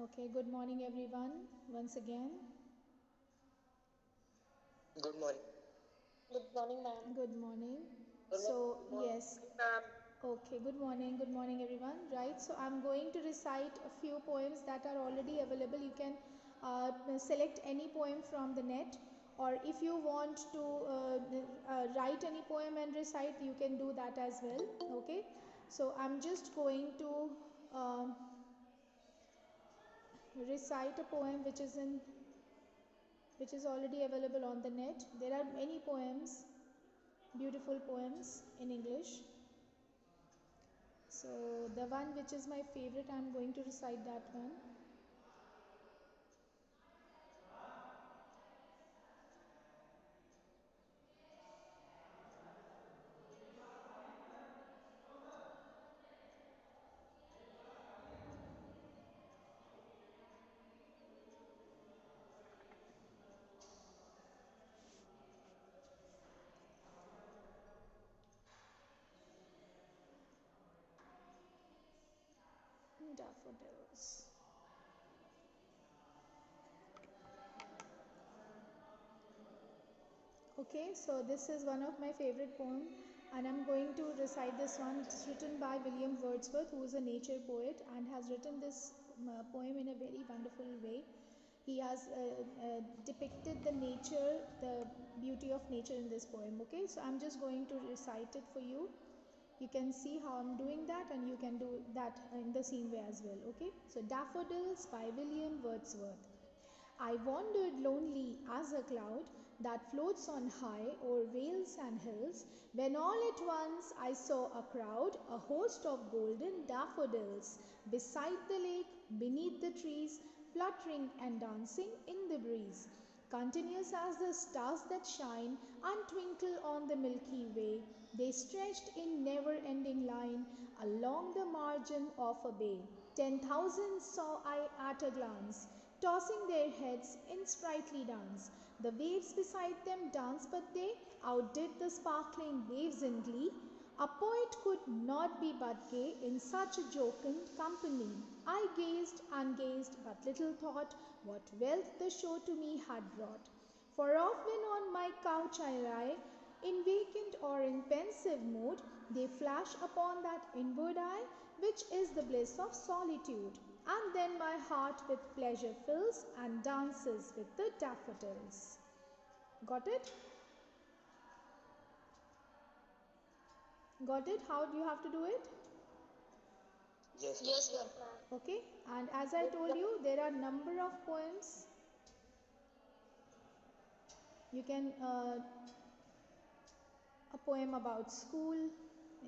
Okay, good morning everyone once again. Good morning. Good morning, ma'am. Good morning. Good Yes. ma'am. Okay, good morning everyone. Right, so I'm going to recite a few poems that are already available. You can select any poem from the net, or if you want to write any poem and recite, you can do that as well. Okay, so I'm just going to um recite a poem which is already available on the net. There are many poems, beautiful poems in English. So the one which is my favorite, I'm going to recite that one. Daffodils. Okay, so this is one of my favorite poem, and I'm going to recite this one. It's written by William Wordsworth, who is a nature poet and has written this poem in a very wonderful way. He has depicted the nature, the beauty of nature in this poem. Okay, so I'm just going to recite it for you. You can see how I'm doing that, and you can do that in the same way as well. Okay, so Daffodils by William Wordsworth. I wandered lonely as a cloud that floats on high o'er vales and hills, when all at once I saw a crowd, a host of golden daffodils, beside the lake, beneath the trees, fluttering and dancing in the breeze. Continuous as the stars that shine and twinkle on the Milky Way, they stretched in never ending line along the margin of a bay. 10,000 saw I at a glance, tossing their heads in sprightly dance. The waves beside them danced, but they outdid the sparkling waves in glee. A poet could not be but gay in such a jocund company. I gazed and gazed, but little thought what wealth the show to me had brought. For often on my couch I lie, in vacant or in pensive mood, they flash upon that inward eye, which is the bliss of solitude. And then my heart with pleasure fills and dances with the daffodils. Got it? Got it? How do you have to do it? Yes, ma'am. Yes, ma'am. Okay, and as I told you, there are number of poems. You can a poem about school.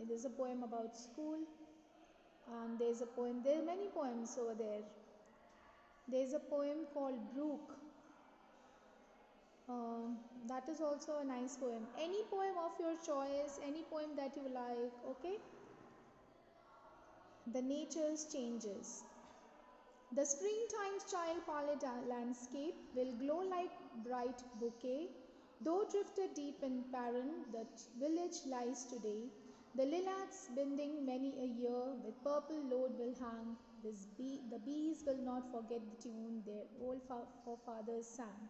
There's a poem about school, and there's a poem. There are many poems over there. There's a poem called Brook. That is also a nice poem. Any poem of your choice, any poem that you like. Okay. The nature's changes. The springtime's child palette landscape will glow like bright bouquet. Though drifted deep in Paran, the village lies today. The lilacs bending many a year with purple load will hang. The bees will not forget the tune their old forefathers sang.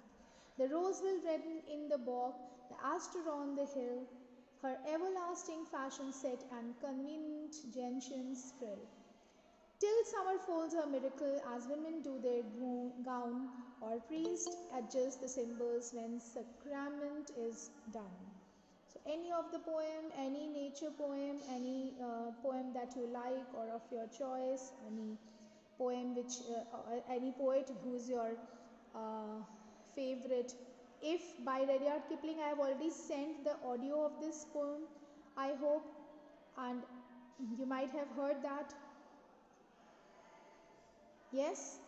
The rose will redden in the bog, the aster on the hill, her everlasting fashion set and convenient gentians frill. Till summer folds her miracle as women do their gown, or priest adjusts the symbols when sacrament is done. So any of the poem, any nature poem, any poem that you like or of your choice, any poem any poet who's your uh, favorite. If by Rudyard Kipling I have already sent the audio of this poem, I hope, and you might have heard that. Yes?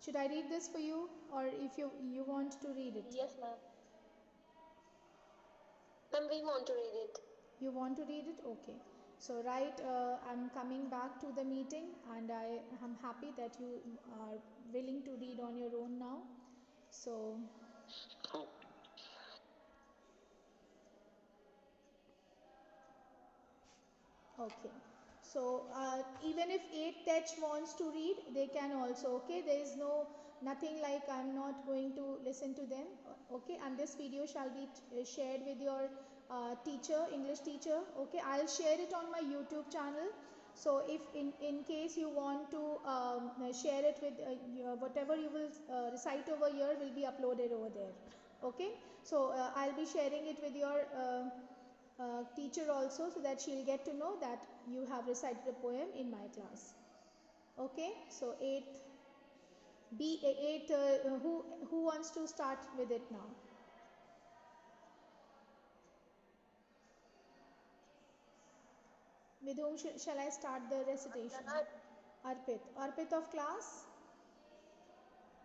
Should I read this for you, or if you want to read it? Yes, ma'am. Ma'am, we want to read it. You want to read it? Okay. So right, I'm coming back to the meeting, and I am happy that you are willing to read on your own now. So okay. So even if 8th Tech wants to read, they can also. Okay, there is no nothing like I'm not going to listen to them. Okay, and this video shall be shared with your teacher, English teacher. Okay, I'll share it on my YouTube channel. So if in case you want to share it with whatever you will recite over here will be uploaded over there. Okay, so I'll be sharing it with your teacher also, so that she'll get to know that you have recited a poem in my class. Okay, so 8th B 8 who wants to start with it now? With whom shall I start the recitation? Arpit of class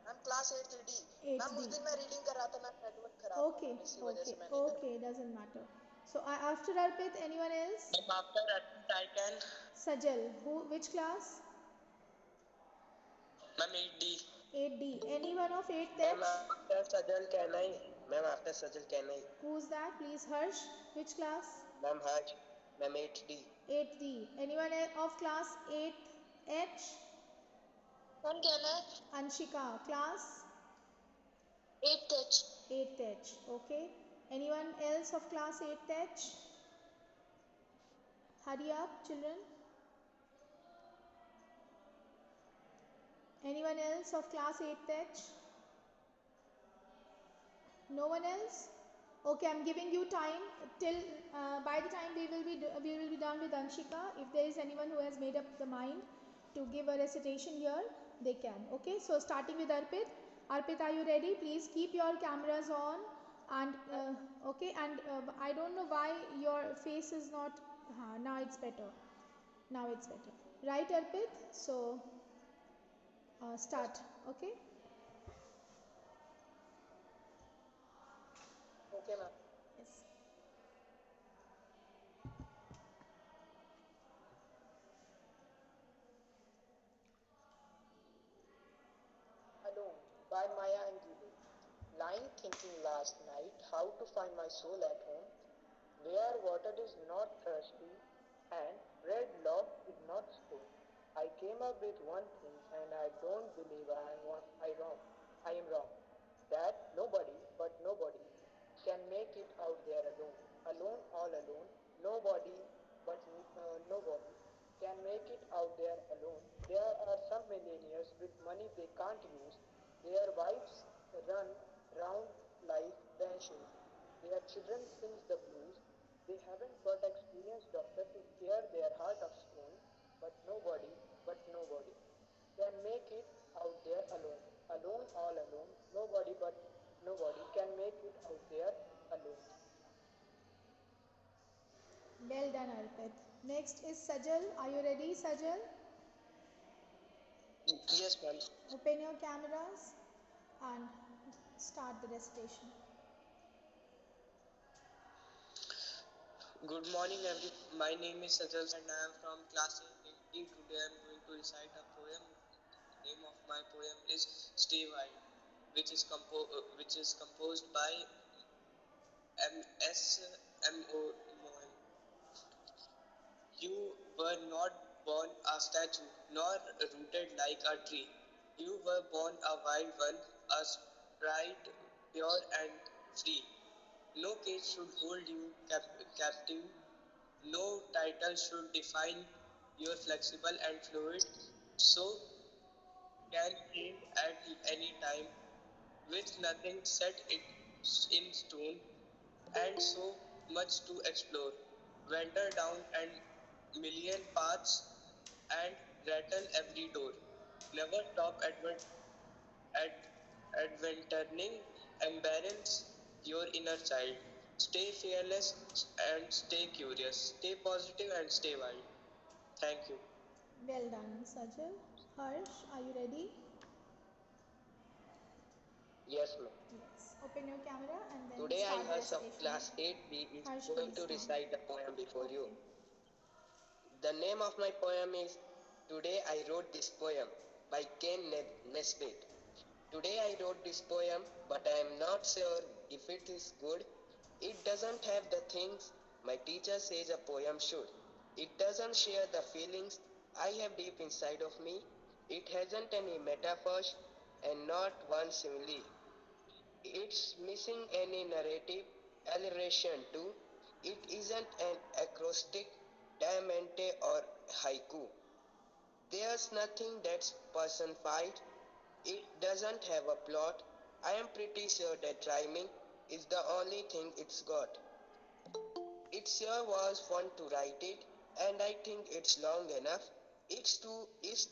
ma'am class 8th D। 8th ma'am D. उस दिन मैं reading कर रहा था, ma'am network खराब था, Okay, ma'am इसी वजह okay, से मैं नहीं कर okay, doesn't matter. So after Arpit, anyone else? Ma'am after Arpit I can। Sajal, which class? Ma'am 8D। 8D. Anyone of 8th ma'am H? After Sajal कहना ही, मैम आफ्टर सजल कहना ही। Who's that? Please, Harsh. Which class? Ma'am हज, ma'am 8D। 8D. Anyone of class 8th H? कौन कहना है? Anshika. Class 8th H. 8th H. Okay. Anyone else of class 8th H? Hurry up, children. Anyone else of class 8th H? No one else? Okay, I'm giving you time till by the time we will be done with Anshika. If there is anyone who has made up the mind to give a recitation here, they can. Okay, so starting with Arpit. Arpit, are you ready? Please keep your cameras on. And okay, and I don't know why your face is not. Now it's better. Now it's better. Right, Arpit? So start. Okay. Okay ma'am. Yes. Alone by Maya Angelou. Lying thinking last night how to find my soul at home, where water is not thirsty and bread loaf is not stone. I came up with one thing and I don't believe I am wrong. That nobody but nobody can make it out there alone. Alone, all alone. Nobody nobody can make it out there alone. There are some millionaires with money they can't use. Their wives run round like pensions. Their children sing the blues. They haven't got experienced doctor to cure their heart of stone. But nobody can make it out there alone. Alone, all alone. Nobody but nobody can make it out there alone. Well done, Arpit. Next is Sajal. Are you ready, Sajal? Yes, ma'am. Open your cameras and start the recitation. Good morning, everyone. My name is Sajal and I am from class 18. Today I am going to recite a poem. The name of my poem is Stay Wild, which is composed by M.S. M.O. Mohan. You were not born a statue, nor rooted like a tree. You were born a wild one, a sprite pure and free. No cage should hold you captive. No title should define your flexible and fluid. So can change at any time with nothing set it in stone and so much to explore. Wander down and million paths and rattle every door. Never stop adventuring, embarrass your inner child. Stay fearless and stay curious. Stay positive and stay wild. Thank you. Well done, Sajal. Harsh, are you ready? Yes, ma'am. Yes. Open your camera and then Today I, start the Harsh of recitation. class 8B, is Harsh, going please to come. recite a poem before you. Okay. The name of my poem is Today I Wrote This Poem by Ken Nesbitt. Today I wrote this poem, but I am not sure if it is good. It doesn't have the things my teacher says a poem should. It doesn't share the feelings I have deep inside of me. It hasn't any metaphors and not one simile. It's missing any narrative alliteration too. It isn't an acrostic, diamante or haiku. There's nothing that's personified. It doesn't have a plot. I am pretty sure that rhyming is the only thing it's got. It sure was fun to write it, and I think it's long enough. It's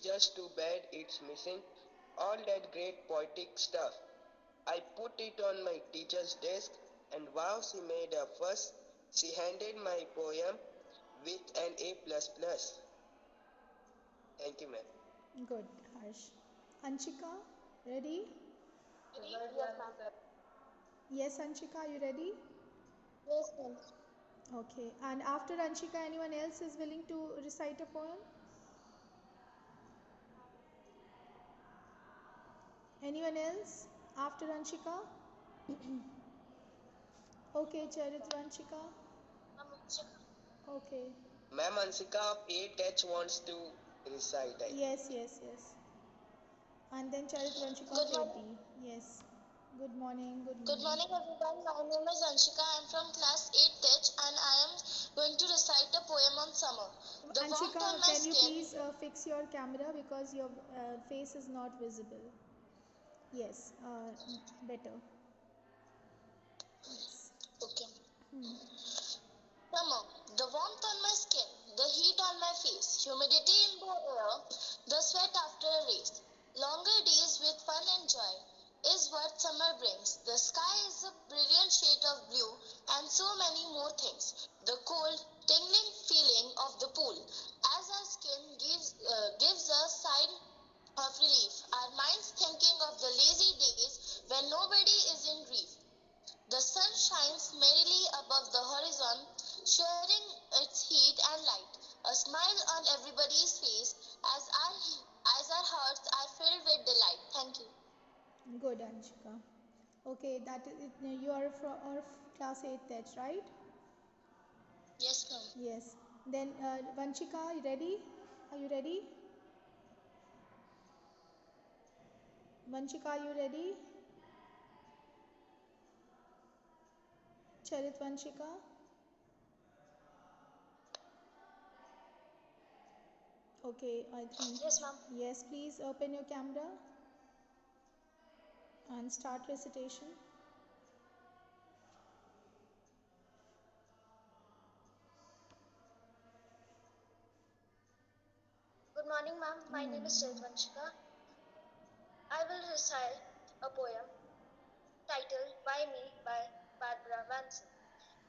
just too bad it's missing all that great poetic stuff. I put it on my teacher's desk, and wow, she made a fuss. She handed my poem with an A++. Thank you, ma'am. Good, Harsh. Anshika, ready? Yes, ma'am. Yes, Anshika, are you ready? Yes, ma'am. Okay. And after Anshika, anyone else is willing to recite a poem? Anyone else after Anshika? Okay, Charitra, Anshika. Okay. Ma'am Ansika of 8H wants to recite, I think. Yes, yes, yes. And then Charitra, Anshika of Good morning. 8D. Yes. Good morning, good Good morning. morning, everyone. My name is Anshika. I am from class 8H and I am going to recite a poem on summer. The warmth on Anshika, my can you skin. please fix your camera because your face is not visible? Yes, better. Yes. Okay. Hmm. Summer. The warmth on my skin, the heat on my face, humidity in the air, the sweat after a race. Longer days with fun and joy is what summer brings. The sky is a brilliant shade of blue and so many more things. The cold, tingling feeling of the pool as our skin gives a sigh of relief. Our minds thinking of the lazy days when nobody is in grief. The sun shines merrily above the horizon, sharing its heat and light. A smile on everybody's face as our hearts are filled with delight. Thank you. Good, Anshika. Okay, that is it. You are from class 8, that's right? Yes, ma'am. Yes. Then Vanchika, you ready? Are you ready? Vanchika, are you ready? Charit Vanchika? Okay, I think. Yes, ma'am. Yes, please open your camera and start recitation. Good morning, ma'am. My name is Vanchika. I will recite a poem titled Why Me by Barbara Vanson.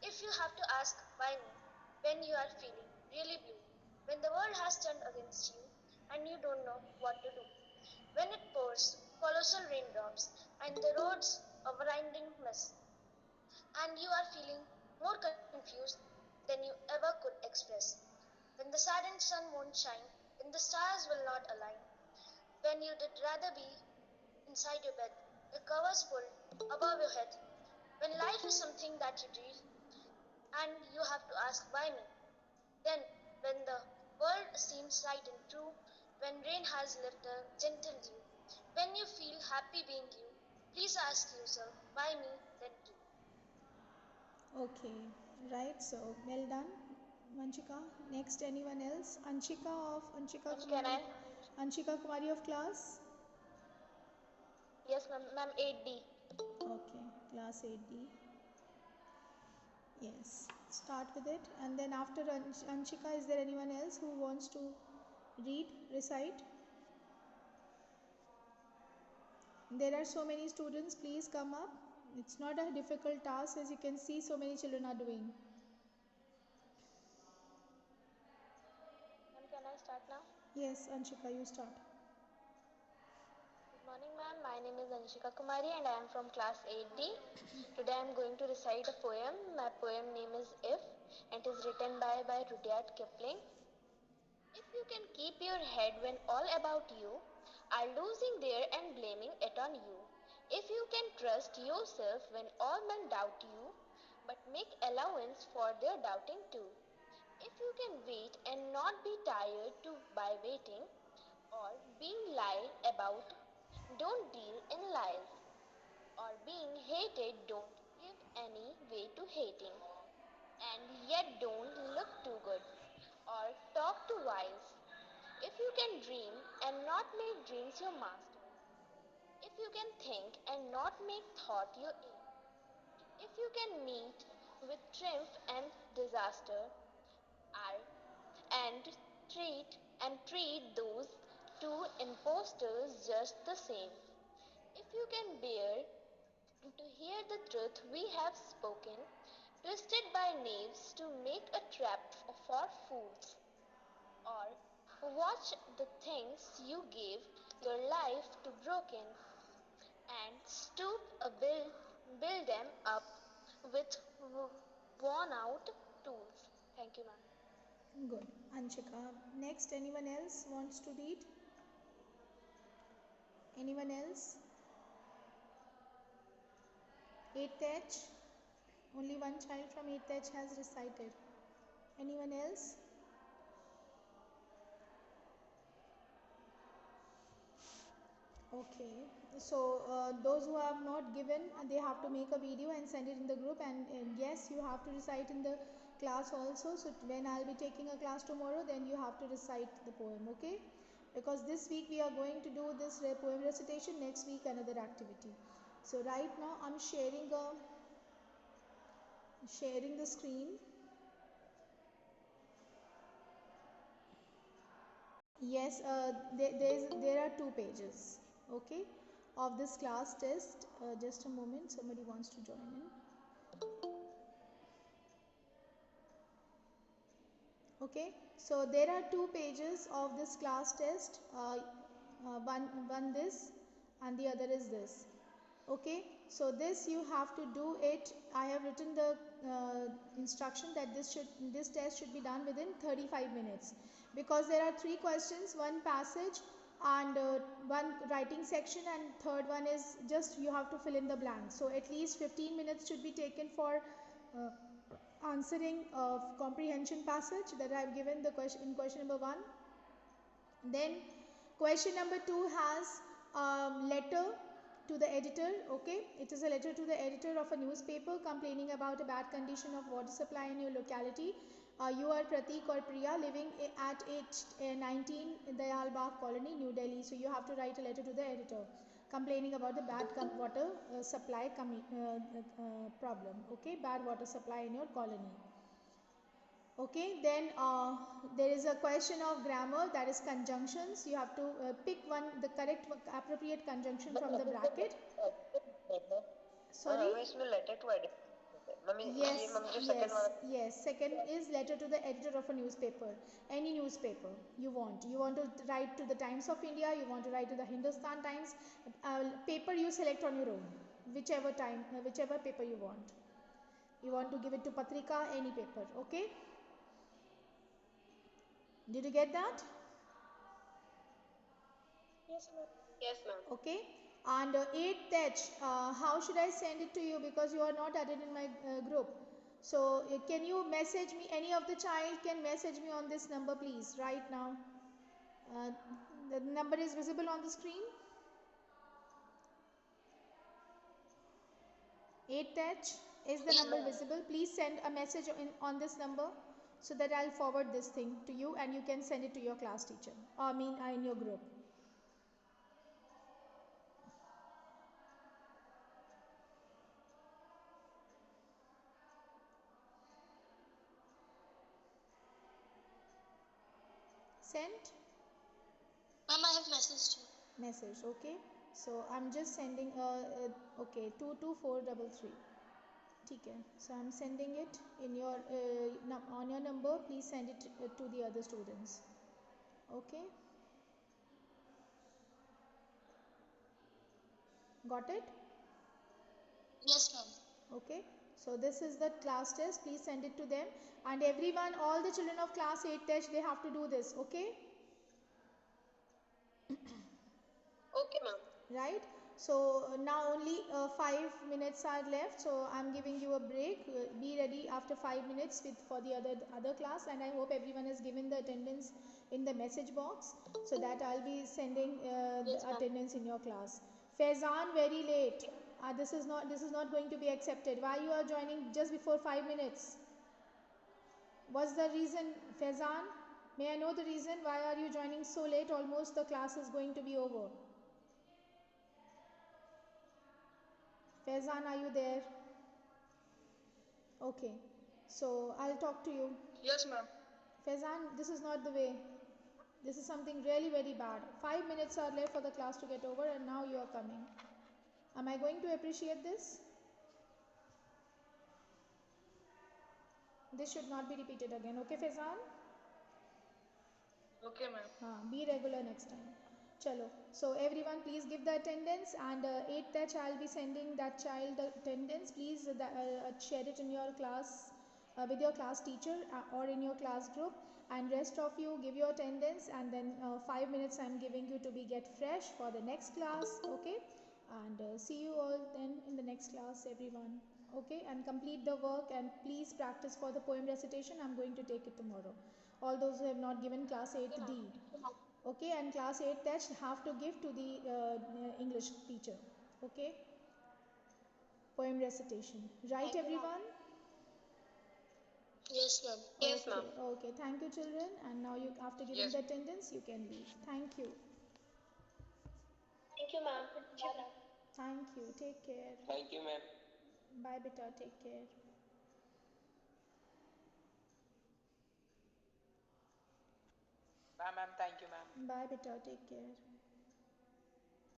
If you have to ask why me when you are feeling really blue, when the world has turned against you and you don't know what to do, when it pours colossal raindrops and the roads a winding mess, and you are feeling more confused than you ever could express, when the saddened sun won't shine, when the stars will not align, when you did rather be inside your bed, the covers pulled above your head, when life is something that you dream and you have to ask why me. Then, when the world seems right and true, when rain has left a gentle dew, when you feel happy being you, please ask yourself why me then too. Okay, right. So well done, Vanchika. Next, anyone else? Anshika of Anshika Ma'am, can Kumari. I? Anshika Kumari of class. Yes, ma'am, 8D. Okay, class 8D. Yes, start with it. And then after Anshika, is there anyone else who wants to read, recite? There are so many students, please come up. It's not a difficult task, as you can see, so many children are doing. Ma'am, can I start now? Yes, Anshika, you start. Good morning, ma'am. My name is Anshika Kumari and I am from class 8D. Today I am going to recite a poem. My poem name is If and it is written by Rudyard Kipling. If you can keep your head when all about you are losing there and blaming it on you. If you can trust yourself when all men doubt you, but make allowance for their doubting too. If you can wait and not be tired by waiting, or being lied about, don't deal in lies, or being hated, don't give any way to hating, and yet don't look too good, or talk too wise. If you can dream and not make dreams your masters, if you can think and not make thought your aim, if you can meet with triumph and disaster, I and treat those two impostors just the same. If you can bear to hear the truth we have spoken, twisted by knaves to make a trap for fools, or watch the things you gave your life to broken, and stoop build them up with worn out tools. Thank you, ma'am. Good. Anshika. Next, anyone else wants to read? Anyone else? 8th H. Only one child from 8th H has recited. Anyone else? Okay, so those who have not given, they have to make a video and send it in the group. And yes, you have to recite in the class also. So when I'll be taking a class tomorrow, then you have to recite the poem, okay? Because this week we are going to do this poem recitation. Next week another activity. So right now I'm sharing the screen. Yes, there are 2 pages, okay, of this class test. Just a moment, somebody wants to join in. Okay, so there are 2 pages of this class test. One this and the other is this. Okay, so this you have to do it. I have written the instruction that this test should be done within 35 minutes, because there are 3 questions, one passage and one writing section, and third one is just you have to fill in the blanks. So at least 15 minutes should be taken for answering of comprehension passage that I have given the question in question number 1. Then question number 2 has letter to the editor. Okay, it is a letter to the editor of a newspaper complaining about a bad condition of water supply in your locality. You are Pratik or Priya, living at 19 Dayal Bagh colony, New Delhi. So you have to write a letter to the editor complaining about the bad water supply problem. Okay, bad water supply in your colony. Okay, then there is a question of grammar, that is conjunctions. You have to pick the correct appropriate conjunction from the bracket. Sorry? इसमें letter to edit. Yes, yes. Second is letter to the editor of a newspaper, any newspaper you want. You want to write to the Times of India, you want to write to the Hindustan Times. Paper you select on your own, whichever paper you want. You want to give it to Patrika, any paper. Okay. Did you get that? Yes, ma'am. Yes, ma'am. Okay. And 8th H, how should I send it to you, because you are not added in my group? So can you message me? Any of the child can message me on this number, please, right now. The number is visible on the screen. 8th H, is the number visible? Please send a message on this number so that I'll forward this thing to you and you can send it to your class teacher. In your group. Sent? Ma'am, I have messaged you. Message, okay. So I'm just sending okay, 22433. Okay, so I'm sending it in your on your number. Please send it to the other students. Okay, got it? Yes, ma'am. Okay, so this is the class test. Please send it to them, and everyone, all the children of class 8 test, they have to do this. Okay. Okay, ma'am. Right. So now only 5 minutes are left. So I'm giving you a break. Be ready after 5 minutes for the other class. And I hope everyone has given the attendance in the message box, so that I'll be sending the Yes, ma'am. attendance in your class. Faizan, very late. This is not going to be accepted. Why you are joining just before 5 minutes? What's the reason, Faizan? May I know the reason? Why are you joining so late? Almost the class is going to be over. Faizan, are you there? Okay. So I'll talk to you. Yes, ma'am. Faizan, this is not the way. This is something really very bad. 5 minutes are left for the class to get over, and now you are coming. Am I going to appreciate this? This should not be repeated again. Okay, Faizan? Okay, ma'am. Be regular next time. Chalo. So everyone, please give the attendance, and 8th batch I'll be sending that child the attendance. Please share it in your class with your class teacher or in your class group. And rest of you give your attendance, and then 5 minutes I'm giving you to be get fresh for the next class. Okay, and see you all then in the next class, everyone. Okay, and complete the work, and please practice for the poem recitation. I'm going to take it tomorrow. All those who have not given class 8th D. Okay, and class 8th test have to give to the English teacher. Okay, poem recitation. Right, everyone? Yes, ma'am. Yes, ma'am. Okay, thank you, children. And now you, after giving the attendance, you can leave. Thank you. Thank you, ma'am. Thank you. Take care. Thank you, ma'am. Bye, beta. Take care. Ma'am, thank you, ma'am. Bye, beta. Take care.